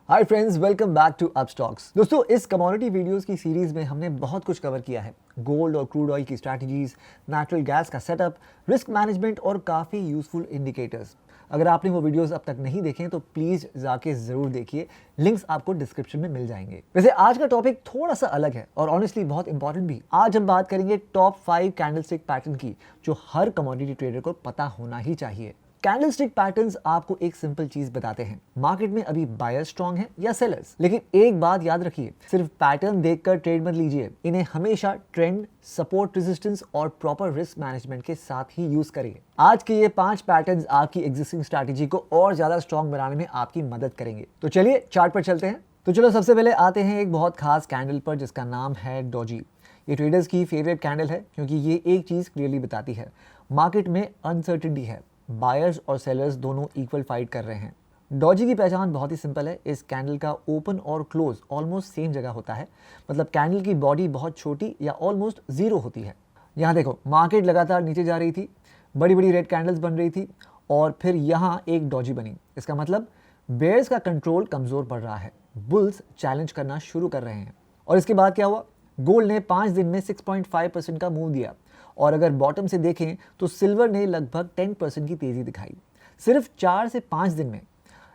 Hi friends, welcome back to Upstox. दोस्तों, इस commodity videos की सीरीज में हमने बहुत कुछ कवर किया है। गोल्ड और क्रूड ऑयल की स्ट्रैटेजीज, नेचुरल गैस का सेटअप, रिस्क मैनेजमेंट और काफ़ी यूजफुल इंडिकेटर्स। अगर आपने वो वीडियोस अब तक नहीं देखे तो प्लीज़ जाके ज़रूर देखिए, लिंक्स आपको डिस्क्रिप्शन में मिल जाएंगे। वैसे आज का टॉपिक थोड़ा सा अलग है और ऑनेस्टली बहुत इंपॉर्टेंट भी। आज हम बात करेंगे टॉप 5 कैंडलस्टिक पैटर्न की, जो हर कमोडिटी ट्रेडर को पता होना ही चाहिए। कैंडलस्टिक पैटर्न्स आपको एक सिंपल चीज बताते हैं, मार्केट में अभी बायर्स स्ट्रांग है या सेलर्स। लेकिन एक बात याद रखिए, सिर्फ पैटर्न देखकर ट्रेड मत लीजिए, इन्हें हमेशा ट्रेंड, सपोर्ट, रेजिस्टेंस और प्रॉपर रिस्क मैनेजमेंट के साथ ही यूज करिए। आज के ये 5 पैटर्न्स आपकी एग्जिस्टिंग स्ट्रैटेजी को और ज्यादा स्ट्रांग बनाने में आपकी मदद करेंगे। तो चलिए चार्ट पर चलते हैं। तो चलो सबसे पहले आते हैं एक बहुत खास कैंडल पर जिसका नाम है डॉजी। ये ट्रेडर्स की फेवरेट कैंडल है क्योंकि ये एक चीज क्लियरली बताती है, मार्केट में अनसर्टेनिटी है, बायर्स और सेलर्स दोनों इक्वल फाइट कर रहे हैं। डॉजी की पहचान बहुत ही सिंपल है, इस कैंडल का ओपन और क्लोज ऑलमोस्ट सेम जगह होता है। मतलब कैंडल की बॉडी बहुत छोटी या ऑलमोस्ट जीरो होती है। यहाँ देखो, मार्केट लगातार नीचे जा रही थी, बड़ी बड़ी रेड कैंडल्स बन रही थी और फिर यहाँ एक डॉजी बनी। इसका मतलब बेयर्स का कंट्रोल कमजोर पड़ रहा है, बुल्स चैलेंज करना शुरू कर रहे हैं। और इसके बाद क्या हुआ? गोल्ड ने 5 दिन में 6.5% का मूव दिया और अगर बॉटम से देखें तो सिल्वर ने लगभग 10% की तेजी दिखाई, सिर्फ 4 से 5 दिन में।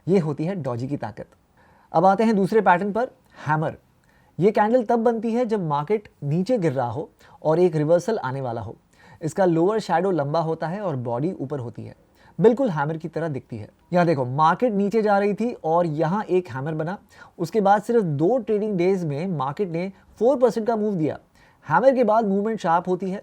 ये होती है डॉजी की ताकत। अब आते हैं दूसरे पैटर्न पर, हैमर। ये कैंडल तब बनती है जब मार्केट नीचे गिर रहा हो और एक रिवर्सल आने वाला हो। इसका लोअर शैडो लंबा होता है और बॉडी ऊपर होती है, बिल्कुल हैमर की तरह दिखती है। यहाँ देखो, मार्केट नीचे जा रही थी और यहाँ एक हैमर बना। उसके बाद सिर्फ 2 ट्रेडिंग डेज में मार्केट ने 4% का मूव दिया। हैमर के बाद मूवमेंट शार्प होती है,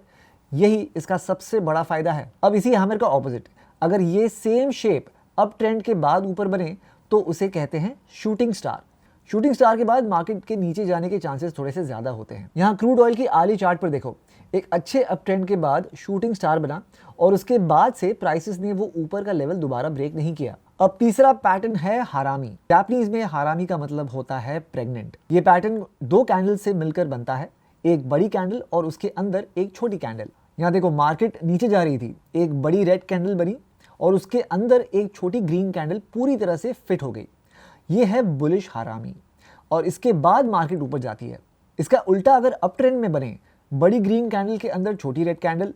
यही इसका सबसे बड़ा फायदा है। अब इसी हैमर का ऑपोजिट, अगर ये सेम शेप अप ट्रेंड के बाद ऊपर बने तो उसे कहते हैं शूटिंग स्टार। शूटिंग स्टार के बाद मार्केट के नीचे जाने के चांसेस थोड़े से ज्यादा होते हैं। यहाँ क्रूड ऑयल की आली चार्ट पर देखो, एक अच्छे अप ट्रेंड के बाद शूटिंग स्टार बना और उसके बाद से प्राइसेस ने वो ऊपर का लेवल दोबारा ब्रेक नहीं किया। अब तीसरा पैटर्न है हारामी। जापानीज में हारामी का मतलब होता है प्रेग्नेंट। ये पैटर्न 2 कैंडल से मिलकर बनता है, एक बड़ी कैंडल और उसके अंदर एक छोटी कैंडल। यहाँ देखो, मार्केट नीचे जा रही थी, एक बड़ी रेड कैंडल बनी और उसके अंदर एक छोटी ग्रीन कैंडल पूरी तरह से फिट हो गई। ये है बुलिश हारामी और इसके बाद मार्केट ऊपर जाती है। इसका उल्टा अगर अप ट्रेंड में बने, बड़ी ग्रीन कैंडल के अंदर छोटी रेड कैंडल,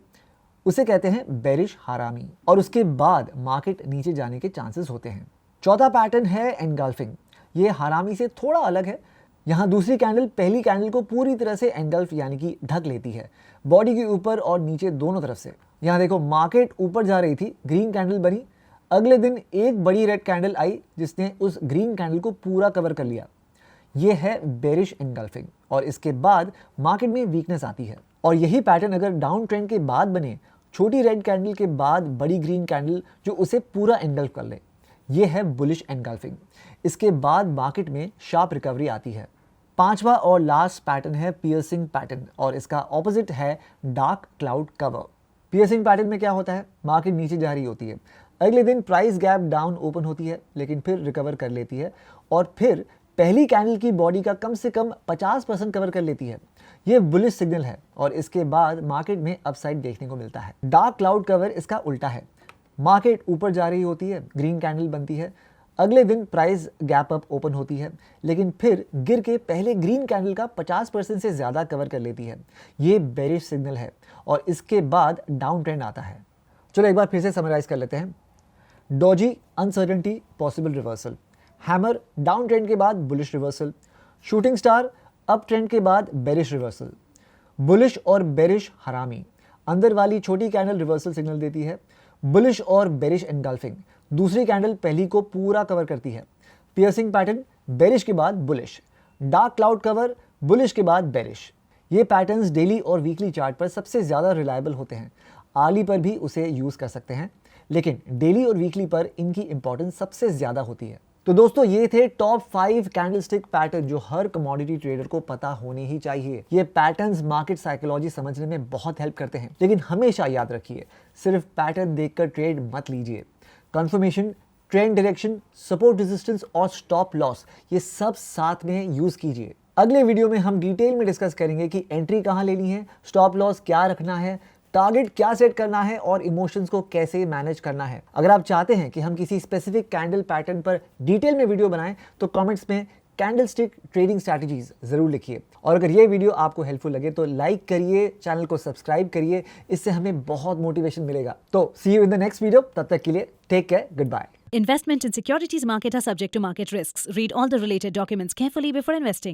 उसे कहते हैं बेरिश हारामी और उसके बाद मार्केट नीचे जाने के चांसेस होते हैं। चौथा पैटर्न है एनगल्फिंग। ये हारामी से थोड़ा अलग है। यहाँ दूसरी कैंडल पहली कैंडल को पूरी तरह से एनगल्फ यानी कि ढक लेती है, बॉडी के ऊपर और नीचे दोनों तरफ से। यहाँ देखो, मार्केट ऊपर जा रही थी, ग्रीन कैंडल बनी, अगले दिन एक बड़ी रेड कैंडल आई जिसने उस ग्रीन कैंडल को पूरा कवर कर लिया। ये है बेरिश एनगल्फिंग और इसके बाद मार्केट में वीकनेस आती है। और यही पैटर्न अगर डाउन ट्रेंड के बाद बने, छोटी रेड कैंडल के बाद बड़ी ग्रीन कैंडल जो उसे पूरा एनगल्फ कर ले, ये है बुलिश एनगल्फिंग। इसके बाद मार्केट में शार्प रिकवरी आती है। पांचवा और लास्ट पैटर्न है पियर्सिंग पैटर्न और इसका ऑपोजिट है dark cloud cover. Piercing pattern में क्या होता है? मार्केट नीचे जा रही होती है, अगले दिन प्राइस गैप डाउन ओपन होती है लेकिन फिर रिकवर कर लेती है और फिर पहली कैंडल की बॉडी का कम से कम 50% कवर कर लेती है। ये बुलिश सिग्नल है और इसके बाद मार्केट में अपसाइड देखने को मिलता है। डार्क क्लाउड कवर इसका उल्टा है, मार्केट ऊपर जा रही होती है, ग्रीन कैंडल बनती है, अगले दिन प्राइस गैप अप ओपन होती है लेकिन फिर गिर के पहले ग्रीन कैंडल का 50% से ज़्यादा कवर कर लेती है। ये बेरिश सिग्नल है और इसके बाद डाउन ट्रेंड आता है। चलो एक बार फिर से समराइज कर लेते हैं। Doge uncertainty, possible reversal. Hammer down trend के बाद bullish reversal. Shooting star up trend के बाद बेरिश रिवर्सल। बुलिश और बेरिश हरामी, अंदर वाली छोटी कैंडल रिवर्सल सिग्नल देती है। बुलिश और बेरिश एनगल्फिंग, दूसरी कैंडल पहली को पूरा कवर करती है। पियर्सिंग पैटर्न, बेरिश के बाद bullish. Dark cloud cover, bullish के बाद बेरिश। ये पैटर्न्स डेली और वीकली चार्ट पर सबसे ज़्यादा रिलायबल होते हैं। आर्ली पर भी उसे यूज़ कर सकते हैं लेकिन डेली और वीकली पर इनकी इंपॉर्टेंस सबसे ज़्यादा होती है। तो दोस्तों, ये थे टॉप 5 कैंडलस्टिक पैटर्न जो हर कमोडिटी ट्रेडर को पता होने ही चाहिए। ये पैटर्न्स मार्केट साइकोलॉजी समझने में बहुत हेल्प करते हैं, लेकिन हमेशा याद रखिए, सिर्फ पैटर्न देखकर ट्रेड मत लीजिए। Confirmation, trend direction, support, resistance और स्टॉप लॉस, ये सब साथ में यूज कीजिए। अगले वीडियो में हम डिटेल में डिस्कस करेंगे कि एंट्री कहाँ लेनी है, स्टॉप लॉस क्या रखना है, टारगेट क्या सेट करना है और इमोशंस को कैसे मैनेज करना है। अगर आप चाहते हैं कि हम किसी स्पेसिफिक कैंडल पैटर्न पर डिटेल में वीडियो बनाएं तो कमेंट्स में कैंडल स्टिक ट्रेडिंग स्ट्रैटेजीज जरूर लिखिए। और अगर ये वीडियो आपको हेल्पफुल लगे तो लाइक करिए, चैनल को सब्सक्राइब करिए, इससे हमें बहुत मोटिवेशन मिलेगा। तो see you in the next video, तब तक के लिए take care, good bye. Investment in securities market are subject to market risks. Read all the related documents carefully before investing.